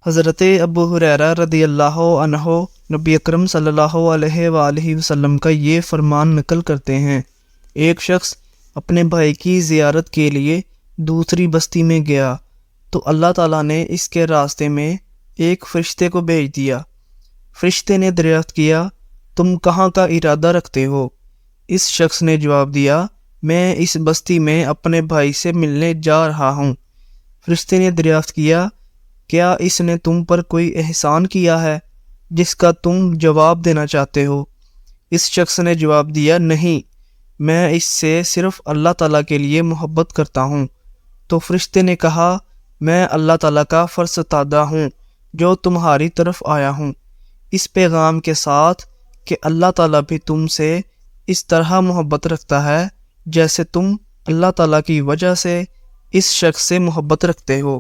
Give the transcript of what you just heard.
حضرت ابو ہریرہ رضی اللہ عنہ نبی اکرم صلی اللہ علیہ وآلہ وسلم کا یہ فرمان نقل کرتے ہیں، ایک شخص اپنے بھائی کی زیارت کے لیے دوسری بستی میں گیا تو اللہ تعالیٰ نے اس کے راستے میں ایک فرشتے کو بھیج دیا۔ فرشتے نے دریافت کیا، تم کہاں کا ارادہ رکھتے ہو؟ اس شخص نے جواب دیا، میں اس بستی میں اپنے بھائی سے ملنے جا رہا ہوں۔ فرشتے نے دریافت کیا، کیا اس نے تم پر کوئی احسان کیا ہے جس کا تم جواب دینا چاہتے ہو؟ اس شخص نے جواب دیا، نہیں، میں اس سے صرف اللہ تعالیٰ کے لیے محبت کرتا ہوں۔ تو فرشتے نے کہا، میں اللہ تعالیٰ کا فرستادہ ہوں جو تمہاری طرف آیا ہوں، اس پیغام کے ساتھ کہ اللہ تعالیٰ بھی تم سے اس طرح محبت رکھتا ہے جیسے تم اللہ تعالیٰ کی وجہ سے اس شخص سے محبت رکھتے ہو۔